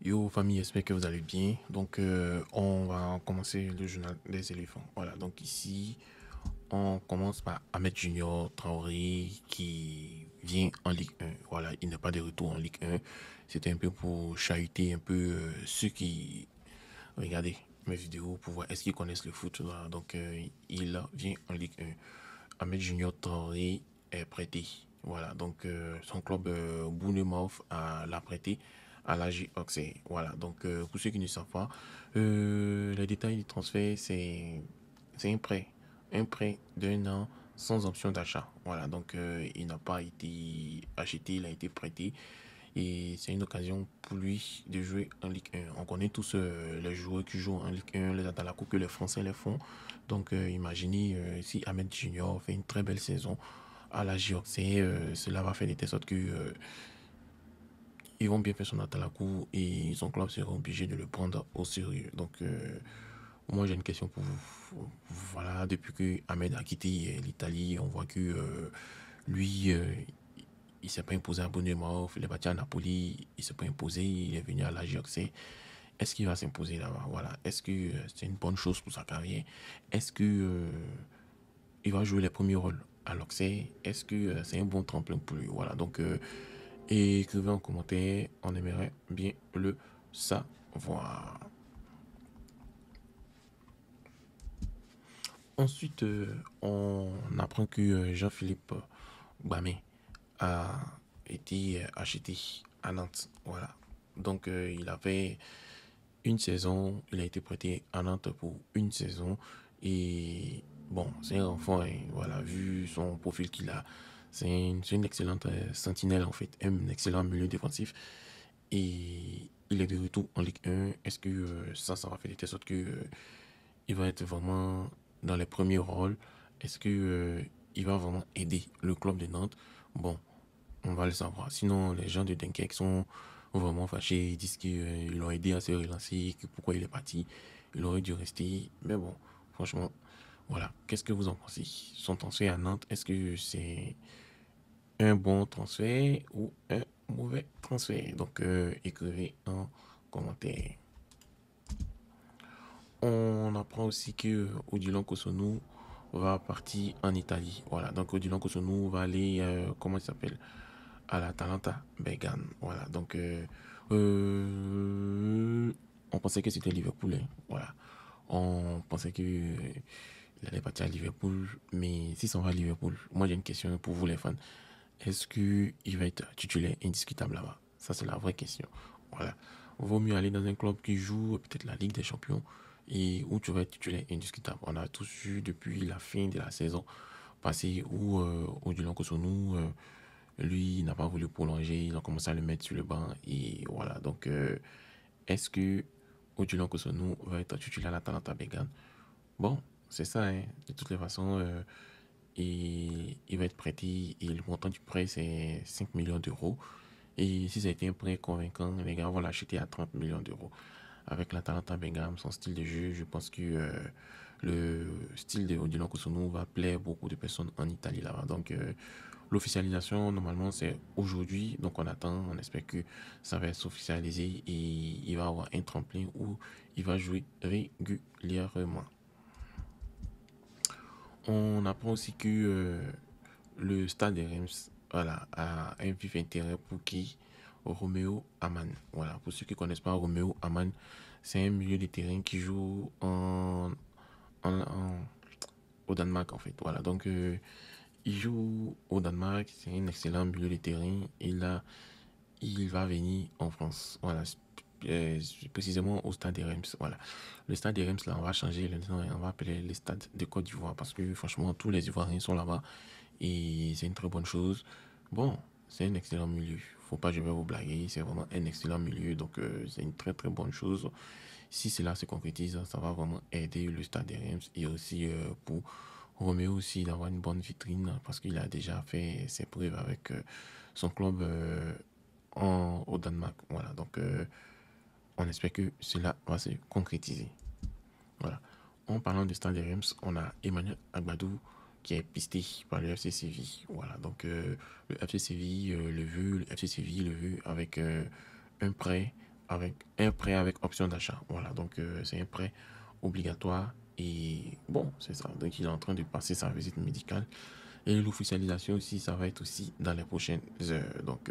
Yo famille, j'espère que vous allez bien. Donc on va commencer le journal des éléphants. Voilà, donc ici on commence par Ahmed Junior Traoré qui vient en Ligue 1. Voilà, il n'est pas de retour en Ligue 1. C'était un peu pour chahuter un peu ceux qui regardaient mes vidéos pour voir est-ce qu'ils connaissent le foot. Voilà. Donc il vient en Ligue 1. Ahmed Junior Traoré est prêté. Voilà, donc son club Bournemouth l'a prêté à l'AJ Oxey. Voilà, donc pour ceux qui ne savent pas, les détails du transfert, c'est un prêt d'un an sans option d'achat. Voilà, donc il n'a pas été acheté, il a été prêté. Et c'est une occasion pour lui de jouer en Ligue 1. On connaît tous les joueurs qui jouent en Ligue 1, les Atalakou que les Français les font. Donc imaginez si Ahmed Junior fait une très belle saison à la Oxey, cela va faire de telle sorte que ils vont bien faire son Atalakou et son club sera obligé de le prendre au sérieux. Donc moi j'ai une question pour vous. Voilà, depuis que Ahmed a quitté l'Italie, on voit que lui, il s'est pas imposé à Bournemouth, il est parti à Napoli, il s'est pas imposé, il est venu à l'Ajax. Est-ce qu'il va s'imposer là-bas? Voilà. Est-ce que c'est une bonne chose pour sa carrière? Est-ce que il va jouer les premiers rôles à l'Oxey? Est-ce que c'est un bon tremplin pour lui? Voilà. Donc écrivez en commentaire, on aimerait bien le savoir. Ensuite, on apprend que Jean-Philippe Gbamé a été acheté à Nantes. Voilà. Donc, il avait une saison, il a été prêté à Nantes pour une saison. Et bon, c'est un enfant, hein, voilà, vu son profil qu'il a, c'est une excellente sentinelle en fait, un excellent milieu défensif. Et il est de retour en Ligue 1. Est-ce que ça va faire de telle sorte que il va être vraiment dans les premiers rôles? Est-ce que il va vraiment aider le club de Nantes? Bon, on va le savoir. Sinon, les gens de Dunkerque sont vraiment fâchés. Ils disent qu'ils l'ont aidé à se relancer, que pourquoi il est parti. Il aurait dû rester. Mais bon, franchement, voilà. Qu'est-ce que vous en pensez? Son transfert à Nantes, est-ce que c'est un bon transfert ou un mauvais transfert? Donc, écrivez en commentaire. On apprend aussi que Odilon Kosonou va partir en Italie. Voilà, donc Odilon Kosonou va aller, comment il s'appelle? À l'Atalanta Bergame. Voilà, donc on pensait que c'était Liverpool. Hein. Voilà, on pensait que il allait partir à Liverpool, mais si ça va à Liverpool, moi j'ai une question pour vous les fans. Est-ce qu'il va être titulaire indiscutable là-bas? Ça c'est la vraie question. Voilà, vaut mieux aller dans un club qui joue peut-être la Ligue des Champions et où tu vas être titulaire indiscutable. On a tous vu depuis la fin de la saison passée où Odilon Kosonou lui, il n'a pas voulu prolonger, il a commencé à le mettre sur le banc. Et voilà, donc est-ce que Odilon Kosonou va être titulaire à l'Atalanta Bergame? Bon, c'est ça, hein. De toutes les façons, il va être prêté et le montant du prêt, c'est 5 millions d'euros. Et si ça a été un prêt convaincant, les gars vont l'acheter à 30 millions d'euros. Avec l'Atalanta Bergame, son style de jeu, je pense que le style de Odilon Kosonou va plaire beaucoup de personnes en Italie là-bas. Donc, l'officialisation, normalement, c'est aujourd'hui. Donc, on attend, on espère que ça va être officialisé et il va avoir un tremplin où il va jouer régulièrement. On apprend aussi que le stade de Reims voilà, a un vif intérêt pour qui Roméo Aman. Voilà, pour ceux qui ne connaissent pas Roméo Aman, c'est un milieu de terrain qui joue en- au Danemark en fait. Voilà, donc il joue au Danemark, c'est un excellent milieu de terrain et là, il va venir en France. Voilà, précisément au stade de Reims. Voilà, le stade de Reims là, on va changer le nom et on va appeler le stade de Côte d'Ivoire parce que franchement, tous les Ivoiriens sont là-bas et c'est une très bonne chose. Bon, c'est un excellent milieu. Faut pas, je vais vous blaguer, c'est vraiment un excellent milieu, donc c'est une très très bonne chose. Si cela se concrétise, ça va vraiment aider le stade de Reims et aussi pour Roméo aussi d'avoir une bonne vitrine parce qu'il a déjà fait ses preuves avec son club au Danemark. Voilà, donc on espère que cela va se concrétiser. Voilà. En parlant de stade de Reims, on a Emmanuel Agbadou qui est pisté par le FC Séville. Voilà, donc le FC Séville le veut, le FC Séville le veut avec un prêt avec un prêt avec option d'achat. Voilà, donc c'est un prêt obligatoire. Et bon, c'est ça. Donc il est en train de passer sa visite médicale. Et l'officialisation aussi, ça va être aussi dans les prochaines heures. Donc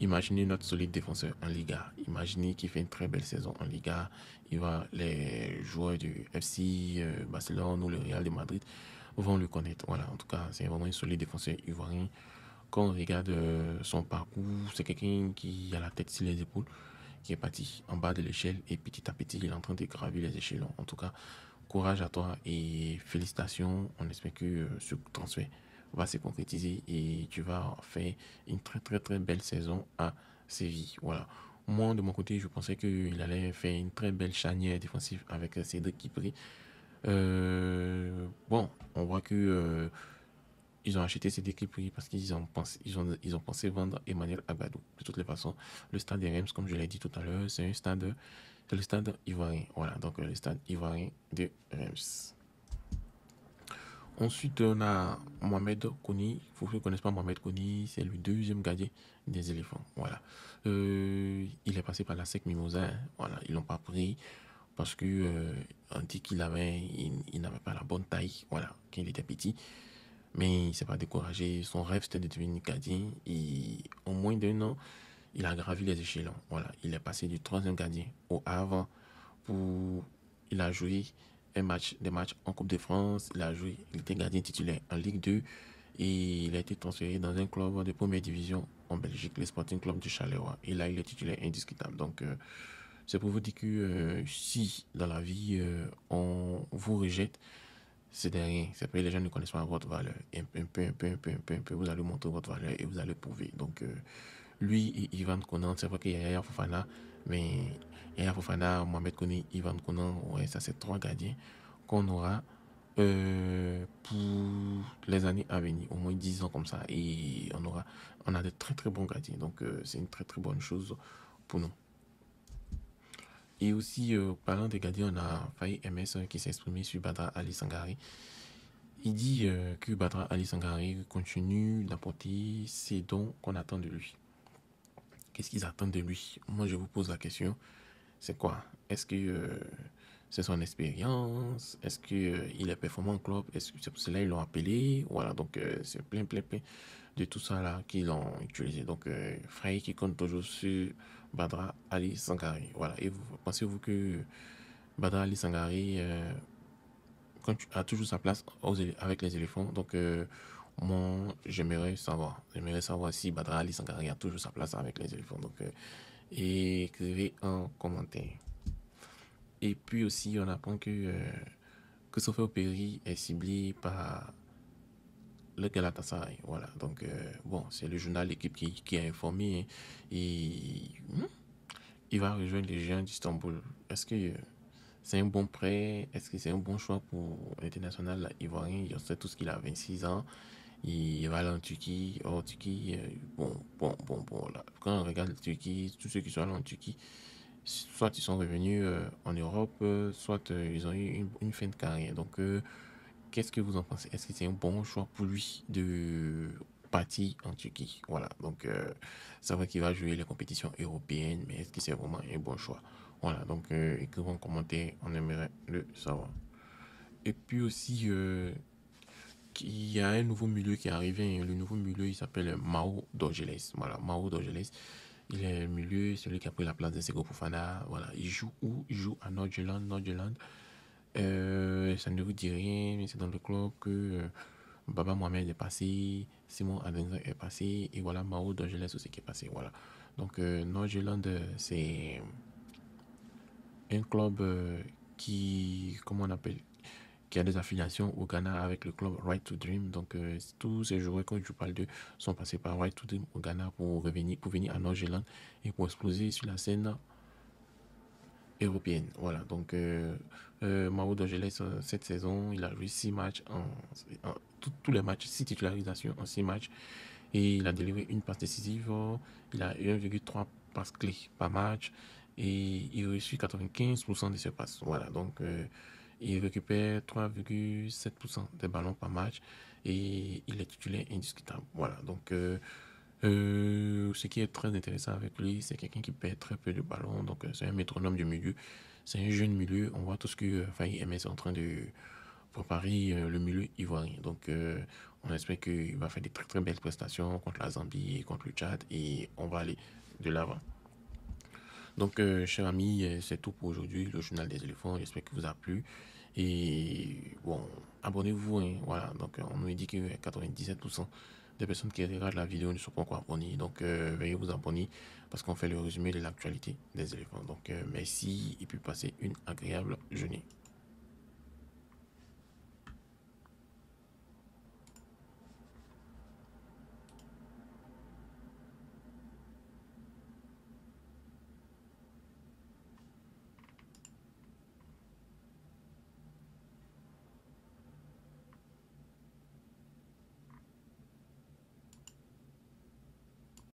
imaginez notre solide défenseur en Liga. Imaginez qu'il fait une très belle saison en Liga. Les joueurs du FC Barcelone ou le Real de Madrid vont le connaître. Voilà, en tout cas, c'est vraiment un solide défenseur ivoirien. Quand on regarde son parcours, c'est quelqu'un qui a la tête sur les épaules, qui est parti en bas de l'échelle et petit à petit, il est en train de gravir les échelons. En tout cas, courage à toi et félicitations. On espère que ce transfert va se concrétiser et tu vas faire une très très très belle saison à Séville. Voilà. Moi, de mon côté, je pensais qu'il allait faire une très belle charnière défensive avec Cédric Kipri. Bon, on voit que ils ont acheté cette équipe parce ils ont pensé vendre Emmanuel Agbadou. De toutes les façons, le stade des Reims, comme je l'ai dit tout à l'heure, c'est le stade ivoirien. Voilà, donc le stade ivoirien de Reims. Ensuite, on a Mohamed Koni. Pour ceux qui ne connaissent pas Mohamed Koni, c'est le deuxième gardien des éléphants. Voilà. Il est passé par la SEC Mimosa. Hein. Voilà, ils l'ont pas pris parce que on dit il n'avait pas la bonne taille. Voilà, quand il était petit. Mais il ne s'est pas découragé. Son rêve, c'était de devenir gardien. Et en moins d'un an, il a gravi les échelons. Voilà. Il est passé du troisième gardien au Havre. Pour... Il a joué des matchs en Coupe de France. Il était gardien titulaire en Ligue 2. Et il a été transféré dans un club de première division en Belgique, le Sporting Club du Charleroi. Et là, il est titulaire indiscutable. Donc, c'est pour vous dire que si dans la vie, on vous rejette, c'est de rien. C'est parce que les gens ne connaissent pas votre valeur. Et vous allez montrer votre valeur et vous allez prouver. Donc, lui et Ivan Konan, c'est vrai qu'il y a Yaya Fofana, mais Yaya Fofana, Mohamed Kone, Ivan Konan, ouais, ça c'est trois gardiens qu'on aura pour les années à venir, au moins 10 ans comme ça. Et on a de très très bons gardiens. Donc, c'est une très très bonne chose pour nous. Et aussi, parlant des gardiens, on a Faye MS qui s'est exprimé sur Badra Ali Sangari. Il dit que Badra Ali Sangari continue d'apporter ces dons qu'on attend de lui. Qu'est-ce qu'ils attendent de lui? Moi, je vous pose la question, c'est quoi? Est-ce que c'est son expérience? Est-ce qu'il est performant en club? Est-ce que c'est pour cela qu'ils l'ont appelé? Voilà, donc c'est plein de tout ça là qu'ils l'ont utilisé. Donc, Frey qui compte toujours sur Badra Ali Sangari. Voilà, et vous pensez-vous que Badra Ali Sangari a toujours sa place avec les éléphants? Donc, moi, j'aimerais savoir si Badra Ali Sangari a toujours sa place avec les éléphants. Donc, écrivez en commentaire. Et puis aussi, on apprend que Sophie Perry est ciblé par le Galatasaray. Voilà, donc bon, c'est le journal L'équipe qui a informé. Hein. Et il va rejoindre les Géants d'Istanbul. Est-ce que c'est un bon prêt? Est-ce que c'est un bon choix pour l'international ivoirien? Il sait tout ce qu'il a 26 ans. Il va aller en Turquie. Oh, Turquie, bon. Là. Quand on regarde la Turquie, tous ceux qui sont allés en Turquie, soit ils sont revenus en Europe, soit ils ont eu une fin de carrière. Donc, qu'est-ce que vous en pensez? Est-ce que c'est un bon choix pour lui de partir en Turquie? Voilà, donc c'est vrai qu'il va jouer les compétitions européennes, mais est-ce que c'est vraiment un bon choix? Voilà, donc écrivez en commentaire, on aimerait le savoir. Et puis aussi, il y a un nouveau milieu qui est arrivé. Le nouveau milieu, il s'appelle Mao Dorgeles. Voilà, Mao Dorgeles. Il est le milieu, celui qui a pris la place de Sego Fofana. Voilà, il joue où? Il joue à Nordjylland. Ça ne vous dit rien, mais c'est dans le club que Baba Mohamed est passé, Simon Adenza est passé, et voilà Mao Dorgeles aussi qui est passé. Voilà. Donc, Nordjylland, c'est un club comment on appelle, qui a des affiliations au Ghana avec le club Right to Dream. Donc, tous ces joueurs, quand je parle d'eux, sont passés par Right to Dream au Ghana pour venir à Nord-Irlande et pour exploser sur la scène européenne. Voilà, donc Mao Dorgeles, cette saison, il a joué 6 matchs, tous les matchs, 6 titularisations en 6 matchs, et il a délivré une passe décisive, il a 1,3 passes clés par match, et il réussit 95% de ses passes. Voilà, donc il récupère 3,7% des ballons par match, et il est titulaire indiscutable. Voilà, donc Ce qui est très intéressant avec lui, c'est quelqu'un qui perd très peu de ballons. Donc, c'est un métronome du milieu. C'est un jeune milieu. On voit tout ce que Faye MS est en train de préparer le milieu ivoirien. Donc, on espère qu'il va faire des très très belles prestations contre la Zambie et contre le Tchad. Et on va aller de l'avant. Donc, chers amis, c'est tout pour aujourd'hui. Le journal des éléphants. J'espère qu'il vous a plu. Et bon, abonnez-vous, hein, voilà. Donc, on nous dit que 97% des personnes qui regardent la vidéo ne sont pas encore abonnées. Donc, veuillez vous abonner parce qu'on fait le résumé de l'actualité des éléphants. Donc, merci et puis passez une agréable journée.